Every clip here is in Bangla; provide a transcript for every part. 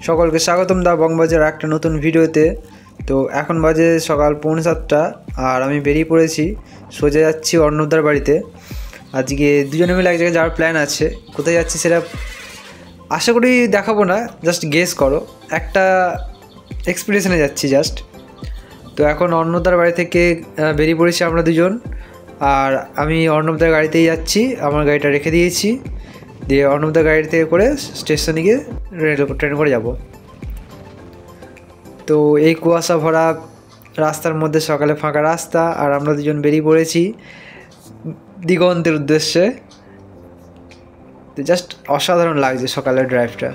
সকলকে স্বাগতম দা বংবাজার একটা নতুন ভিডিওতে। তো এখন বাজে সকাল 7:45 আর আমি বেরিয়ে পড়েছি, সোজা যাচ্ছি অর্ণবদার বাড়িতে। আজকে দুজনে মিলে এক জায়গায় যাওয়ার প্ল্যান আছে। কোথায় যাচ্ছি সেটা আশা করি দেখাবো না, জাস্ট গেস করো, একটা এক্সপিডিশনে যাচ্ছি জাস্ট। তো এখন অর্ণবদার বাড়ি থেকে বেরিয়ে পড়েছি আমরা দুজন, আর আমি অর্ণবদার গাড়িতেই যাচ্ছি। আমার গাড়িটা রেখে দিয়েছি, দিয়ে অর্ণবদার গাড়ি থেকে করে স্টেশনে গিয়ে ট্রেন করে যাব। তো এই কুয়াশা ভরা রাস্তার মধ্যে সকালে ফাঁকা রাস্তা, আর আমরা দুজন বেরিয়ে পড়েছি দিগন্তের উদ্দেশ্যে। তো জাস্ট অসাধারণ লাগছে সকালের ড্রাইভটা।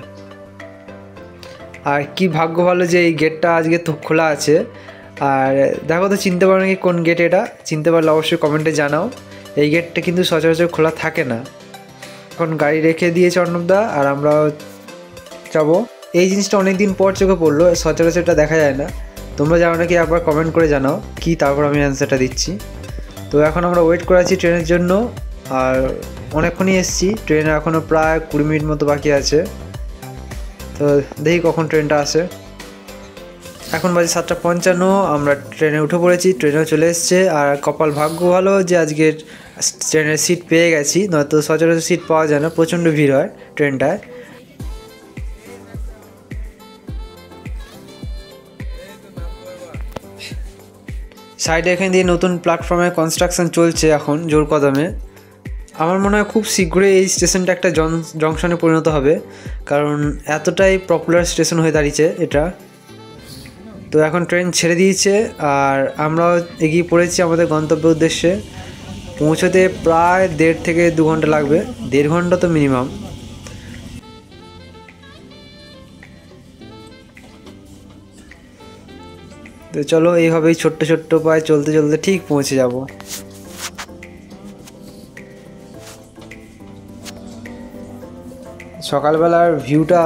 আর কি ভাগ্য ভালো যে এই গেটটা আজকে তো খোলা আছে। আর দেখো তো চিনতে পারো নাকি কোন গেট এটা, চিনতে পারলে অবশ্যই কমেন্টে জানাও। এই গেটটা কিন্তু সচরাচর খোলা থাকে না। এখন গাড়ি রেখে দিয়েছে অর্ণবদা, আর আমরাও যাবো। এই জিনিসটা অনেক দিন পর চোখে পড়লো, সচরাচরটা দেখা যায় না। তোমরা জানো নাকি একবার কমেন্ট করে জানাও কি, তারপর আমি অ্যান্সারটা দিচ্ছি। তো এখন আমরা ওয়েট করে আছি ট্রেনের জন্য, আর অনেকক্ষণই এসেছি। ট্রেনে এখনও প্রায় 20 মিনিট মতো বাকি আছে। তো দেখি কখন ট্রেনটা আসে। এখন বাজে 7:55, আমরা ট্রেনে উঠে পড়েছি, ট্রেনেও চলে এসছে। আর কপাল ভাগ্য ভালো যে আজকে ট্রেনের সিট পেয়ে গেছি, নয়তো সচরাচর সিট পাওয়া যায় না, প্রচণ্ড ভিড় হয় ট্রেনটায়। সাইডে এখানে দিয়ে নতুন প্ল্যাটফর্মে কনস্ট্রাকশন চলছে এখন জোর কদমে। আমার মনে হয় খুব শীঘ্রই এই স্টেশনটা একটা জংশনে পরিণত হবে, কারণ এতটাই পপুলার স্টেশন হয়ে দাঁড়িয়েছে এটা। তো এখন ট্রেন ছেড়ে দিয়েছে, আর আমরাও এগিয়ে পড়েছি আমাদের গন্তব্যের উদ্দেশ্যে। পৌঁছতে প্রায় 1.5 থেকে 2 ঘন্টা লাগবে, 1.5 ঘন্টা তো মিনিমাম। তো চলো এইভাবেই ছোট্ট ছোট্ট পায়ে চলতে চলতে ঠিক পৌঁছে যাব। সকালবেলার ভিউটা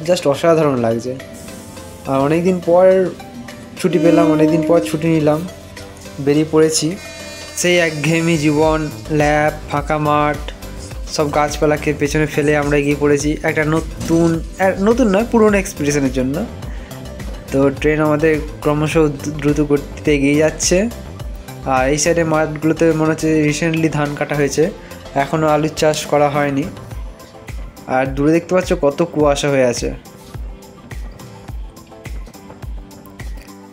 জাস্ট অসাধারণ লাগছে। আর অনেক দিন পর ছুটি পেলাম, অনেক দিন পর ছুটি নিলাম, বেরিয়ে পড়েছি। সেই একঘেয়েমি জীবন, ল্যাব, ফাঁকা মাঠ, সব গাছপালাকে পেছনে ফেলে আমরা এগিয়ে পড়েছি একটা নতুন নয়, পুরনো এক্সপিডিশনের জন্য। তো ট্রেন আমাদের ক্রমশ দ্রুত গতিতে এগিয়ে যাচ্ছে। আর এই সাইডে মাঠগুলোতে মনে হচ্ছে রিসেন্টলি ধান কাটা হয়েছে, এখনও আলুর চাষ করা হয়নি। আর দূরে দেখতে পাচ্ছ কত কুয়াশা হয়ে আছে।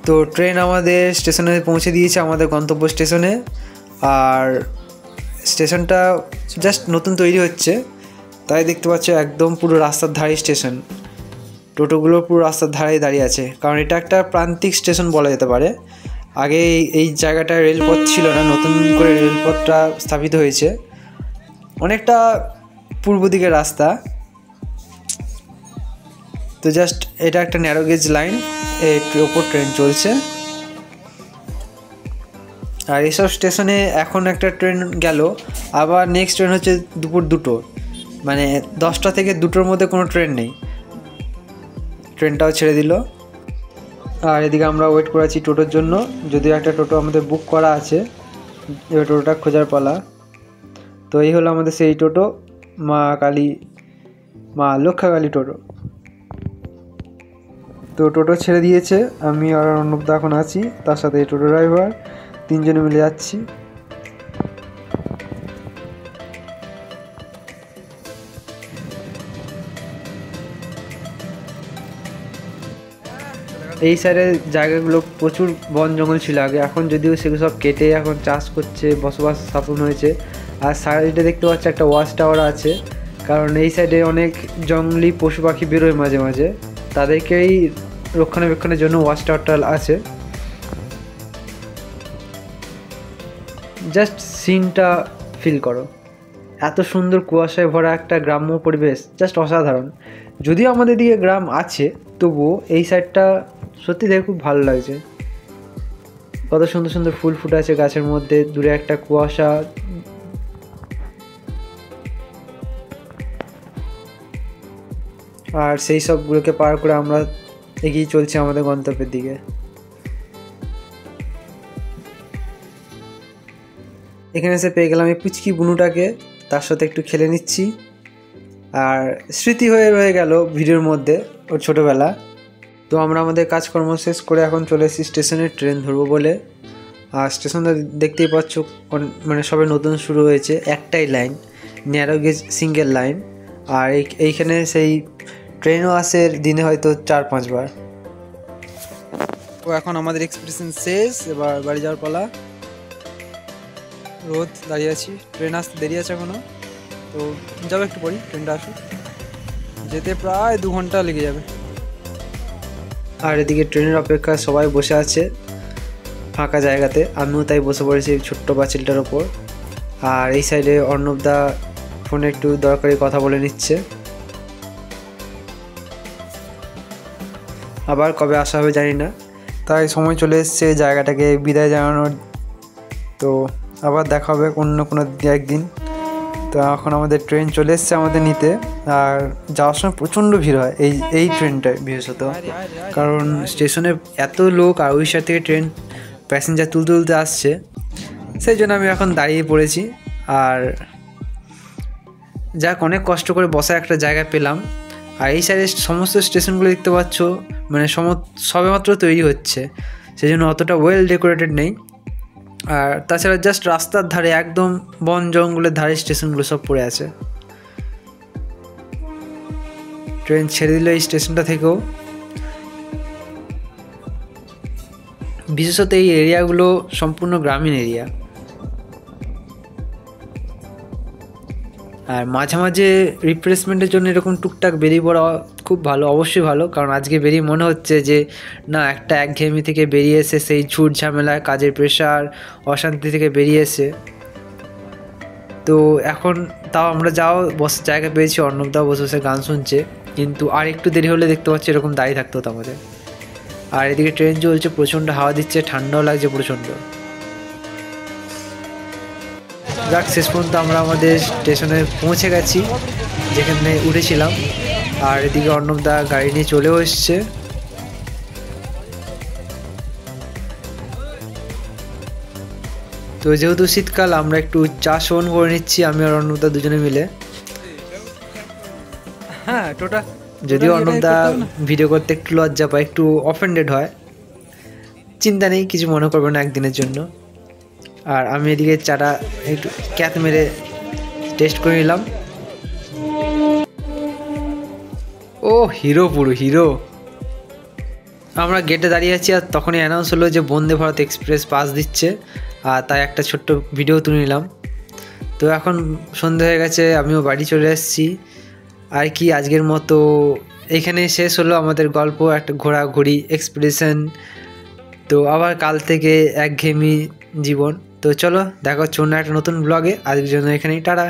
তো ট্রেন আমাদের স্টেশনে পৌঁছে দিয়েছে, আমাদের গন্তব্য স্টেশনে। আর স্টেশনটা জাস্ট নতুন তৈরি হচ্ছে, তাই দেখতে পাচ্ছ একদম পুরো রাস্তার ধারে স্টেশন। টোটোগুলো পুরো রাস্তার ধারেই দাঁড়িয়ে আছে, কারণ এটা একটা প্রান্তিক স্টেশন বলা যেতে পারে। আগে এই জায়গাটায় রেলপথ ছিল না, নতুন করে রেলপথটা স্থাপিত হয়েছে। অনেকটা পূর্ব দিকের রাস্তা। তো জাস্ট এটা একটা ন্যারো গেজ লাইন, এর ওপর ট্রেন চলছে। আর এইসব স্টেশনে এখন একটা ট্রেন গেল, আবার নেক্সট ট্রেন হচ্ছে দুপুর 2টো, মানে 10টা থেকে 2টোর মধ্যে কোনো ট্রেন নেই। ট্রেনটাও ছেড়ে দিল। আর এদিকে আমরা ওয়েট করেছি টোটোর জন্য, যদিও একটা টোটো আমাদের বুক করা আছে, এবার টোটোটা খোঁজার পালা। তো এই হলো আমাদের সেই টোটো, মা লক্ষাকালী টোটো। তো টোটো ছেড়ে দিয়েছে, আমি আর অর্ণবদা এখন আছি, তার সাথে টোটো ড্রাইভার, 3 জনে মিলে যাচ্ছি। এই সাইডের জায়গাগুলো প্রচুর বন জঙ্গল ছিল আগে, এখন যদিও সেগুলো সব কেটে এখন চাষ করছে, বসবাস স্থাপন হয়েছে। আর সাইডে দেখতে পাচ্ছি একটা ওয়াচ টাওয়ার আছে, কারণ এই সাইডে অনেক জঙ্গলি পশু পাখি বেরোয় মাঝে মাঝে, তাদেরকেই রক্ষণাবেক্ষণের জন্য ওয়াচ টাওয়ারটা আছে। জাস্ট সিনটা ফিল করো, এত সুন্দর কুয়াশায় ভরা একটা গ্রাম্য পরিবেশ, জাস্ট অসাধারণ। যদিও আমাদের দিকে গ্রাম আছে, তবুও এই সাইডটা সত্যি দেখে খুব ভালো লাগছে। কত সুন্দর সুন্দর ফুল ফুটে আছে গাছের মধ্যে, দূরে একটা কুয়াশা। আর সেই সবগুলোকে পার করে আমরা এগিয়ে চলছি আমাদের গন্তব্যের দিকে। এখানে এসে পেয়ে গেলাম এই পুচকি বুনুটাকে, তার সাথে একটু খেলে নিচ্ছি। আর স্মৃতি হয়ে রয়ে গেল ভিডিওর মধ্যে, ওর ছোটোবেলা। তো আমরা আমাদের কাজকর্ম শেষ করে এখন চলে এসেছি স্টেশনে ট্রেন ধরবো বলে। আর স্টেশনটা দেখতেই পাচ্ছ মানে সবে নতুন শুরু হয়েছে, একটাই line, narrow gauge single line. আর এইখানে সেই ট্রেনও আসে দিনে হয়তো 4-5 বার। তো এখন আমাদের এক্সপ্রেশন শেষ, এবার বাড়ি যাওয়ার পালা। রোদ দাঁড়িয়ে আছি, ট্রেন আসতে দেরি আছে এখনও, তো যাবো একটু পরই, ট্রেনটা আসুক। যেতে প্রায় 2 ঘন্টা লেগে যাবে। আর এদিকে ট্রেনের অপেক্ষায় সবাই বসে আছে ফাঁকা জায়গাতে, আমিও তাই বসে পড়েছি ছোট্ট পাঁচিলটার ওপর। আর এই সাইডে অর্ণবদা ফোনে একটু দরকারি কথা বলে নিচ্ছে, আবার কবে আসা হবে জানি না। তাই সময় চলে এসছে জায়গাটাকে বিদায় জানানোর। তো আবার দেখা হবে অন্য কোনো একদিন। তো এখন আমাদের ট্রেন চলে এসছে আমাদের নিতে। আর যাওয়ার সময় প্রচণ্ড ভিড় হয় এই ট্রেনটায় বিশেষত, কারণ স্টেশনে এত লোক আর ওই সাইড থেকে ট্রেন প্যাসেঞ্জার তুলতে তুলতে আসছে, সেই জন্য আমি এখন দাঁড়িয়ে পড়েছি। আর যাক, অনেক কষ্ট করে বসা একটা জায়গা পেলাম। আর এই সাইডে সমস্ত স্টেশনগুলো দেখতে পাচ্ছ মানে সবেমাত্র তৈরি হচ্ছে, সেই জন্য অতটা ওয়েল ডেকোরেটেড নেই। আর তাছাড়া জাস্ট রাস্তার ধারে একদম বন জঙ্গলের ধারে স্টেশনগুলো সব পড়ে আছে। ট্রেন ছেড়ে দিল এই স্টেশনটা থেকেও। বিশেষত এই এরিয়াগুলো সম্পূর্ণ গ্রামীণ এরিয়া। আর মাঝে মাঝে রিফ্রেশমেন্টের জন্য এরকম টুকটাক বেরিয়ে পড়া খুব ভালো, অবশ্যই ভালো। কারণ আজকে বেরিয়ে মনে হচ্ছে যে না, একটা একঘেয়েমি থেকে বেরিয়ে এসে, সেই ঝুট ঝামেলা, কাজের প্রেশার, অশান্তি থেকে বেরিয়ে এসে, তো এখন তাও আমরা বসার জায়গা পেয়েছি। অর্ণবদাও বসে বসে গান শুনছে, কিন্তু আর একটু দেরি হলে দেখতে পাচ্ছি এরকম দাঁড়িয়ে থাকতে হতো আমাদের। আর এদিকে ট্রেন চলছে, প্রচণ্ড হাওয়া দিচ্ছে, ঠান্ডাও লাগছে প্রচণ্ড। যাক, শেষ পর্যন্ত আমরা আমাদের স্টেশনে পৌঁছে গেছি যেখানে উঠেছিলাম। আর এদিকে অর্ণবদা গাড়ি নিয়ে চলেও এসছে। তো যেহেতু শীতকাল, আমরা একটু চা সেবন করে নিচ্ছি আমি আর অর্ণবদা দুজনে মিলে। হ্যাঁ, যদিও অর্ণবদা ভিডিও করতে একটু লজ্জা পায়, একটু অফেন্ডেড হয়, চিন্তা নেই, কিছু মনে করবে না একদিনের জন্য। আর আমি এদিকে চাটা একটু ক্যাত মেরে টেস্ট করে নিলাম। ও হিরো, পুরো হিরো। আমরা গেটে দাঁড়িয়ে আছি, আর তখনই অ্যানাউন্স হলো যে বন্দে ভারত এক্সপ্রেস পাস দিচ্ছে। আর তাই একটা ছোট্ট ভিডিও তুলে নিলাম। তো এখন সন্ধে হয়ে গেছে, আমিও বাড়ি চলে এসেছি। আর কি, আজকের মতো এখানে শেষ হলো আমাদের গল্প, একটা ঘোরাঘুরি এক্সপ্রেশন। তো আবার কাল থেকে একঘেয়েমি জীবন। তো চলো, দেখা হচ্ছে অন্য একটা নতুন ব্লগে। আজকের জন্য এখানেই টাটা।